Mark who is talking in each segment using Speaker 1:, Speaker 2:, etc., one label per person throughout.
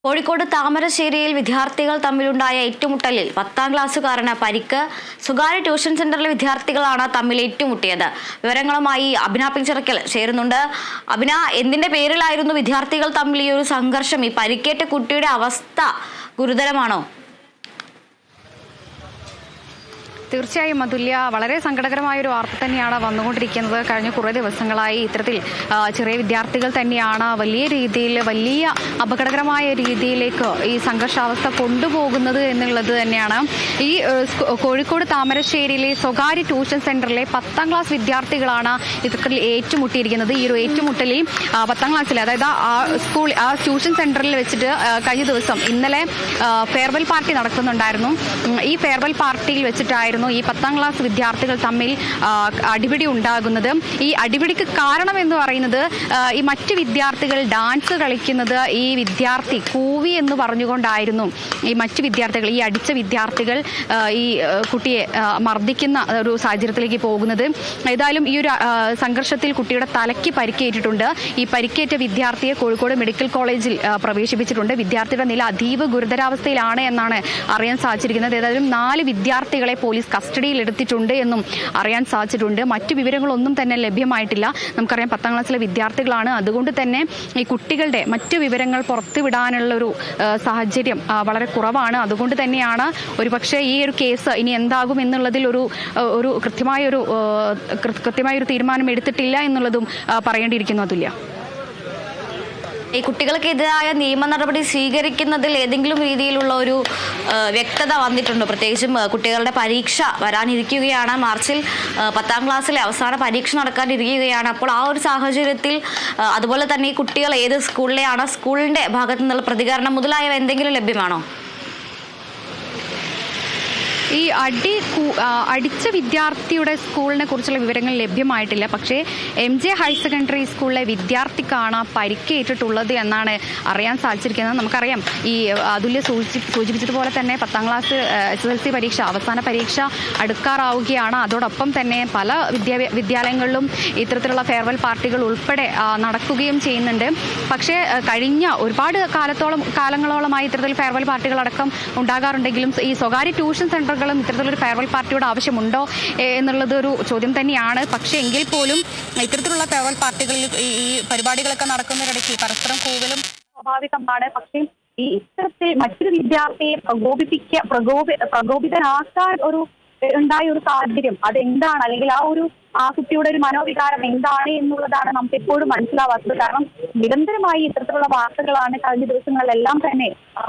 Speaker 1: കോഴിക്കോട് താമരശ്ശേരിയിൽ വിദ്യാർത്ഥികൾ തമ്മിലുണ്ടായ ഏറ്റുമുട്ടലിൽ 10ാം ക്ലാസ്സുകാരന് പരിക്ക്. സ്വകാര്യ ട്യൂഷൻ സെന്ററിലെ വിദ്യാർത്ഥികളാണ് തമ്മിൽ ഏറ്റുമുട്ടിയത്. വിവരങ്ങളുമായി അഭിന പിഞ്ചിറക്കൽ ചേരുന്നുണ്ട്. അഭിന, എന്തിന്റെ പേരിലായിരുന്നു വിദ്യാർത്ഥികൾ തമ്മിൽ ഈ ഒരു സംഘർഷം? ഈ പരിക്കേറ്റ കുട്ടിയുടെ അവസ്ഥ ഗുരുതരമാണോ?
Speaker 2: തീർച്ചയായും അതുല്യ, വളരെ സങ്കടകരമായ ഒരു വാർത്ത തന്നെയാണ് വന്നുകൊണ്ടിരിക്കുന്നത്. കഴിഞ്ഞ കുറേ ദിവസങ്ങളായി ഇത്തരത്തിൽ ചെറിയ വിദ്യാർത്ഥികൾ തന്നെയാണ് വലിയ അപകടകരമായ രീതിയിലേക്ക് ഈ സംഘർഷാവസ്ഥ കൊണ്ടുപോകുന്നത് എന്നുള്ളത് തന്നെയാണ്. ഈ കോഴിക്കോട് താമരശ്ശേരിയിലെ സ്വകാര്യ ട്യൂഷൻ സെന്ററിലെ 10ാം ക്ലാസ് വിദ്യാർത്ഥികളാണ് ഇത്തരത്തിൽ ഏറ്റുമുട്ടിയിരിക്കുന്നത്. ഈ ഒരു ഏറ്റുമുട്ടലിൽ 10ാം ക്ലാസ്സിൽ, അതായത് ആ ട്യൂഷൻ സെന്ററിൽ വെച്ചിട്ട് കഴിഞ്ഞ ദിവസം ഇന്നലെ ഫെയർവെൽ പാർട്ടി നടക്കുന്നുണ്ടായിരുന്നു. ഈ ഫെയർവെൽ പാർട്ടിയിൽ വെച്ചിട്ടായിരുന്നു ഈ 10ാം ക്ലാസ് വിദ്യാർത്ഥികൾ തമ്മിൽ അടിപിടി ഉണ്ടാകുന്നത്. ഈ അടിപിടിക്ക് കാരണം എന്ന് പറയുന്നത് ഈ മറ്റ് വിദ്യാർത്ഥികൾ ഡാൻസ് കളിക്കുന്നത് ഈ വിദ്യാർത്ഥി കൂവി എന്ന് പറഞ്ഞുകൊണ്ടായിരുന്നു ഈ മറ്റ് വിദ്യാർത്ഥികൾ, ഈ അടിച്ച വിദ്യാർത്ഥികൾ ഈ കുട്ടിയെ മർദ്ദിക്കുന്ന ഒരു സാഹചര്യത്തിലേക്ക് പോകുന്നത്. ഏതായാലും ഈ ഒരു സംഘർഷത്തിൽ കുട്ടിയുടെ തലയ്ക്ക് പരിക്കേറ്റിട്ടുണ്ട്. ഈ പരിക്കേറ്റ വിദ്യാർത്ഥിയെ കോഴിക്കോട് മെഡിക്കൽ കോളേജിൽ പ്രവേശിപ്പിച്ചിട്ടുണ്ട്. വിദ്യാർത്ഥിയുടെ നില അതീവ ഗുരുതരാവസ്ഥയിലാണ് എന്നാണ് അറിയാൻ സാധിച്ചിരിക്കുന്നത്. ഏതായാലും 4 വിദ്യാർത്ഥികളെ പോലീസ് കസ്റ്റഡിയിൽ എടുത്തിട്ടുണ്ട് എന്നും അറിയാൻ സാധിച്ചിട്ടുണ്ട്. മറ്റു വിവരങ്ങളൊന്നും തന്നെ ലഭ്യമായിട്ടില്ല. നമുക്കറിയാം 10ാം ക്ലാസ്സിലെ വിദ്യാർത്ഥികളാണ്. അതുകൊണ്ട് തന്നെ ഈ കുട്ടികളുടെ മറ്റു വിവരങ്ങൾ പുറത്തുവിടാനുള്ള ഒരു സാഹചര്യം വളരെ കുറവാണ്. അതുകൊണ്ട് തന്നെയാണ് ഒരുപക്ഷെ ഈ ഒരു കേസ് ഇനി എന്താകും എന്നുള്ളതിൽ ഒരു കൃത്യമായൊരു തീരുമാനം എടുത്തിട്ടില്ല എന്നുള്ളതും പറയേണ്ടിയിരിക്കുന്നു. അതുല്യ,
Speaker 1: ഈ കുട്ടികൾക്കെതിരായ നിയമ നടപടി സ്വീകരിക്കുന്നതിൽ ഏതെങ്കിലും രീതിയിലുള്ള ഒരു വ്യക്തത വന്നിട്ടുണ്ടോ? പ്രത്യേകിച്ചും കുട്ടികളുടെ പരീക്ഷ വരാനിരിക്കുകയാണ്. മാർച്ചിൽ 10ാം ക്ലാസ്സിലെ അവസാന പരീക്ഷ നടക്കാനിരിക്കുകയാണ്. അപ്പോൾ ആ ഒരു സാഹചര്യത്തിൽ അതുപോലെ തന്നെ ഈ കുട്ടികൾ ഏത് സ്കൂളിലെയാണ്, സ്കൂളിന്റെ ഭാഗത്തു നിന്നുള്ള പ്രതികരണം മുതലായവ എന്തെങ്കിലും ലഭ്യമാണോ?
Speaker 2: ഈ അടിച്ച വിദ്യാർത്ഥിയുടെ സ്കൂളിനെ കുറിച്ചുള്ള വിവരങ്ങൾ ലഭ്യമായിട്ടില്ല. പക്ഷേ MJ ഹയർ സെക്കൻഡറി സ്കൂളിലെ വിദ്യാർത്ഥിക്കാണ് പരിക്കേറ്റിട്ടുള്ളത് എന്നാണ് അറിയാൻ സാധിച്ചിരിക്കുന്നത്. നമുക്കറിയാം, ഈ അതുല്യ സൂചിപ്പിച്ചതുപോലെ തന്നെ 10ാം ക്ലാസ് SSLC പരീക്ഷ, അവസാന പരീക്ഷ അടുക്കാറാവുകയാണ്. അതോടൊപ്പം തന്നെ പല വിദ്യാലയങ്ങളിലും ഇത്തരത്തിലുള്ള ഫെയർവെൽ പാർട്ടികൾ ഉൾപ്പെടെ നടക്കുകയും ചെയ്യുന്നുണ്ട്. പക്ഷേ കഴിഞ്ഞ ഒരുപാട് കാലങ്ങളോളമായി ഇത്തരത്തിൽ ഫെയർവെൽ പാർട്ടികളടക്കം ഉണ്ടാകാറുണ്ടെങ്കിലും ഈ സ്വകാര്യ ട്യൂഷൻ സെന്റർ ഇത്തരത്തിലൊരു ഫെയർവെൽ പാർട്ടിയുടെ ആവശ്യമുണ്ടോ എന്നുള്ളത് ഒരു ചോദ്യം തന്നെയാണ്. പക്ഷേ എങ്കിൽ പോലും ഇത്തരത്തിലുള്ള ഫെയർവെൽ പാർട്ടികളിൽ ഈ പരിപാടികളൊക്കെ നടക്കുന്നതിനിടയ്ക്ക് പരസ്പരം കൂവലും സ്വാഭാവികമാണ്. പക്ഷേ ഈ ഇത്തരത്തിൽ മറ്റൊരു വിദ്യാർത്ഥിയെ പ്രകോപിതനാക്കാൻ ഉണ്ടായ ഒരു സാഹചര്യം അതെന്താണ്, അല്ലെങ്കിൽ ആ കുട്ടിയുടെ ഒരു മനോവികാരം എന്താണ് എന്നുള്ളതാണ് നമുക്ക് എപ്പോഴും മനസ്സിലാവാത്തത്. കാരണം നിരന്തരമായി ഇത്തരത്തിലുള്ള വാർത്തകളാണ് കഴിഞ്ഞ ദിവസങ്ങളിലെല്ലാം തന്നെ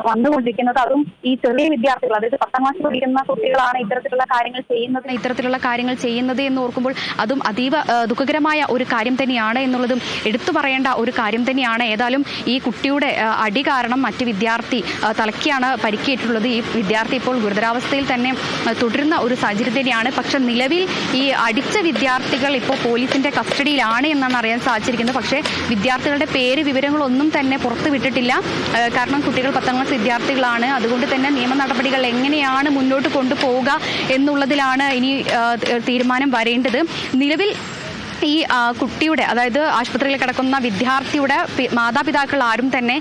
Speaker 2: വന്നുകൊണ്ടിരിക്കുന്നത്. അതും ഈ ചെറിയ വിദ്യാർത്ഥികൾ, അതായത് 10ാം ക്ലാസ്സിൽ പഠിക്കുന്ന കുട്ടികളാണ് ഇത്തരത്തിലുള്ള കാര്യങ്ങൾ ചെയ്യുന്നത് എന്ന് ഓർക്കുമ്പോൾ അതും അതീവ ദുഃഖകരമായ ഒരു കാര്യം തന്നെയാണ് എന്നുള്ളതും എടുത്തു പറയേണ്ട ഒരു കാര്യം തന്നെയാണ്. ഏതായാലും ഈ കുട്ടിയുടെ അടി കാരണം മറ്റ് വിദ്യാർത്ഥി തലയ്ക്കാണ് പരിക്കേറ്റിട്ടുള്ളത്. ഈ വിദ്യാർത്ഥി ഇപ്പോൾ ഗുരുതരാവസ്ഥയിൽ തന്നെ തുടരുന്ന ഒരു സാഹചര്യം തന്നെയാണ്. പക്ഷെ നിലവിൽ ഈ അടിച്ച വിദ്യാർത്ഥികൾ ഇപ്പോൾ പോലീസിന്റെ കസ്റ്റഡിയിലാണ് എന്നാണ് അറിയാൻ സാധിച്ചിരിക്കുന്നത്. പക്ഷേ വിദ്യാർത്ഥികളുടെ വിവരങ്ങളൊന്നും തന്നെ പുറത്തുവിട്ടിട്ടില്ല. കാരണം കുട്ടികൾ 10ാം ക്ലാസ് വിദ്യാർത്ഥികളാണ്. അതുകൊണ്ട് തന്നെ നിയമ നടപടികൾ എങ്ങനെയാണ് മുന്നോട്ട് കൊണ്ടുപോവുക എന്നുള്ളതിലാണ് ഇനി തീരുമാനം വരേണ്ടത്. നിലവിൽ ഈ കുട്ടിയുടെ, അതായത് ആശുപത്രിയിൽ കിടക്കുന്ന വിദ്യാർത്ഥിയുടെ മാതാപിതാക്കൾ ആരും തന്നെ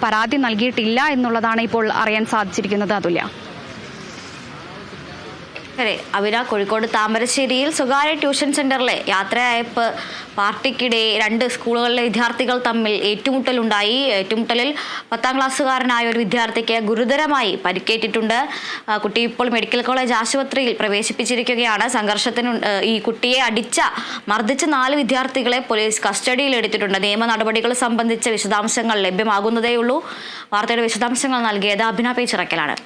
Speaker 2: പരാതി നൽകിയിട്ടില്ല എന്നുള്ളതാണ് ഇപ്പോൾ അറിയാൻ സാധിച്ചിരിക്കുന്നത്. അതുല്യ,
Speaker 1: അഭിന, കോഴിക്കോട് താമരശ്ശേരിയിൽ സ്വകാര്യ ട്യൂഷൻ സെന്ററിലെ യാത്രയയപ്പ് പാർട്ടിക്കിടെ 2 സ്കൂളുകളിലെ വിദ്യാർത്ഥികൾ തമ്മിൽ ഏറ്റുമുട്ടലുണ്ടായി. ഏറ്റുമുട്ടലിൽ 10ാം ക്ലാസ്സുകാരനായ ഒരു വിദ്യാർത്ഥിക്ക് ഗുരുതരമായി പരിക്കേറ്റിട്ടുണ്ട്. കുട്ടി ഇപ്പോൾ മെഡിക്കൽ കോളേജ് ആശുപത്രിയിൽ പ്രവേശിപ്പിച്ചിരിക്കുകയാണ്. സംഘർഷത്തിന് ഈ കുട്ടിയെ മർദ്ദിച്ച 4 വിദ്യാർത്ഥികളെ പോലീസ് കസ്റ്റഡിയിൽ എടുത്തിട്ടുണ്ട്. നിയമ നടപടികൾ സംബന്ധിച്ച വിശദാംശങ്ങൾ ലഭ്യമാകുന്നതേയുള്ളൂ. വാർത്തയുടെ വിശദാംശങ്ങൾ നൽകിയത് അഭിന പിഞ്ചിറക്കലാണ്.